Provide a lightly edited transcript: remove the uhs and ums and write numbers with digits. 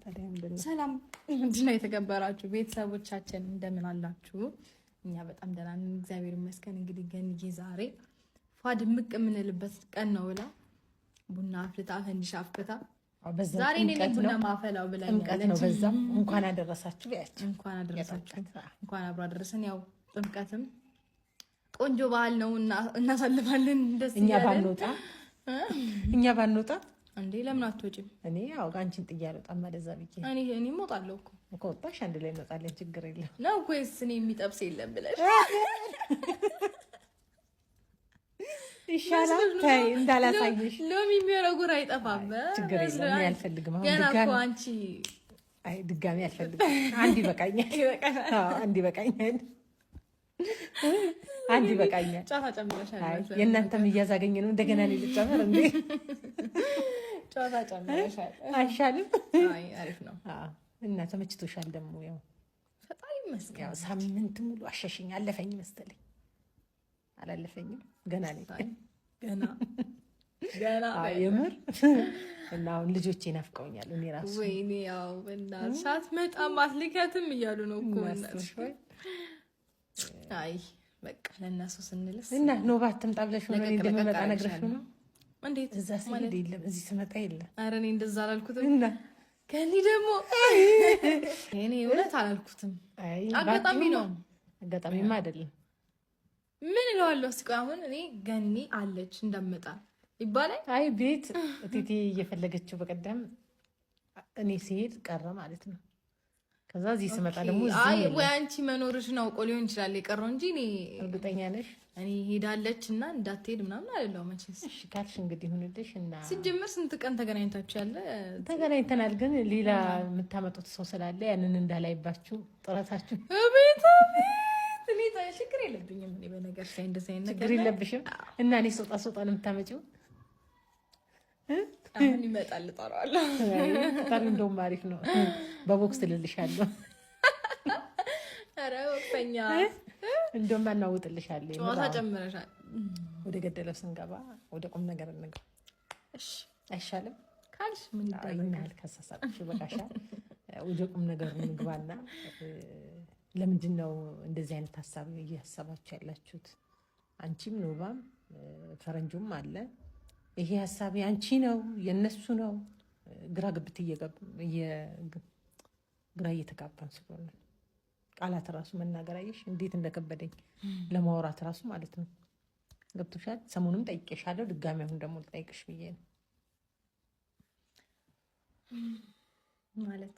ታዲያ ምንድነው? ሰላም ምንድነው የተከበራችሁ ቤተሰቦቻችን እንደምን አላችሁ? እኛ በጣም ደህና ነን እግዚአብሔር ይመስገን። እንግዲህ ገንዬ ዛሬ ፏ ድምቅ የምንልበት ቀን ነው ብላ ቡና አፍልታ ፈንዲሻ አፍልታ ዛሬ እኔ ቡና ማፈላው ብላኛለች። ነው በዛም እንኳን አደረሳችሁ ያችሁ እንኳን አደረሳችሁ እንኳን አብሮ አደረሰን። ያው ጥምቀትም ቆንጆ በዓል ነው እና እናሳልፋለን። ደስ ይላል። እኛ ባንወጣ እንዴ ለምን አትወጪም? እኔ ያው አንቺን ጥዬ አልወጣም ማለት ዘብዬ እኔ እወጣለሁ እኮ ወጣሽ አንድ ላይ እንወጣለን። ችግር የለም ነው ወይስ እኔ የሚጠብስ የለም ብለሽ ይሻላል። ታይ እንዳላሳየሽ ሎሚ የሚወረጉር አይጠፋም። ችግር የለም እኔ አልፈልግም። አሁን ገና እኮ አንቺ አይ ድጋሚ አልፈልግም። አንድ ይበቃኛል። አንድ ይበቃኛል። አንድ ይበቃኛል። ጫፋ ጨምረሻል። የእናንተም እያዛገኘ ነው። እንደገና እኔ ልጨምር እንዴ? ጫፋ ጨምረሻል። አይሻልም? አይ አሪፍ ነው። እና ተመችቶሻል? ደግሞ ያው ፈጣሪ ይመስገን። ያው ሳምንት ሙሉ አሸሽኝ አለፈኝ መሰለኝ። አላለፈኝም ገና ነኝ። ገና የምር እና አሁን ልጆቼ ናፍቀውኛል። እኔ ራሱ ወይኔ ያው በእናትሽ አትመጣም አትልከትም እያሉ ነው እኮ እናትሽ። አይ በቃ ለእነሱ ስንልስ እና ኖባት ትምጣ ብለሽ ነው እኔ እንደምመጣ ነግረሽ ነው። እንዴት እዛ ስሄድ የለም እዚህ ስመጣ የለም። ኧረ እኔ እንደዛ አላልኩትም። እና ከኒ ደግሞ እኔ እውነት አላልኩትም። አጋጣሚ ነው። አጋጣሚማ አይደለም። ምን እለዋለሁ? እስኪ አሁን እኔ ገኒ አለች እንደምጣ ይባላል። አይ ቤት እቴቴ እየፈለገችው በቀደም እኔ ሲሄድ ቀረ ማለት ነው። ከዛ እዚህ ስመጣ ደግሞ አይ ወይ አንቺ መኖርሽን አውቆ ሊሆን ይችላል የቀረው እንጂ እኔ እርግጠኛ ነሽ? እኔ ሄዳለች እና እንዳትሄድ ምናምን አይደለም መቼስ። እሺ ካልሽ እንግዲህ ይሁንልሽ። እና ሲጀምር ስንት ቀን ተገናኝታችሁ ያለ? ተገናኝተናል፣ ግን ሌላ የምታመጡት ሰው ስላለ ያንን እንዳላይባችሁ ጥረታችሁ። አቤት እኔ ችግር የለብኝም። እኔ በነገር ላይ እንደዚህ አይነት ነገር ችግር የለብሽም። እና እኔ ሶጣ ነው የምታመጪው። አሁን ይመጣል እጠራዋለሁ። ታሪ እንደውም አሪፍ ነው። በቦክስ ልልሻለሁ። ኧረ ወቅተኛ እንደውም እናውጥልሻለሁ። ጨዋታ ጨምረሻል። ወደ ገደለው ስንገባ ወደ ቁም ነገር እንግባ። እሺ አይሻልም ካልሽ ምን ይደረጋል? ከሳሳሽ በቃሻል። ወደ ቁም ነገር እንግባና ለምንድን ነው እንደዚህ አይነት ሀሳብ እያሰባችሁ ያላችሁት? አንቺም ኖባም ፈረንጁም አለ። ይሄ ሀሳብ ያንቺ ነው የነሱ ነው? ግራ ግብት ግራ እየተጋባን ስለሆነ ቃላት ራሱ መናገር አየሽ እንዴት እንደከበደኝ ለማውራት ራሱ ማለት ነው። ገብቶሻል? ሰሞኑን ጠይቄሻለሁ፣ ድጋሚ አሁን ደግሞ ልጠይቅሽ ብዬ ነው። ማለት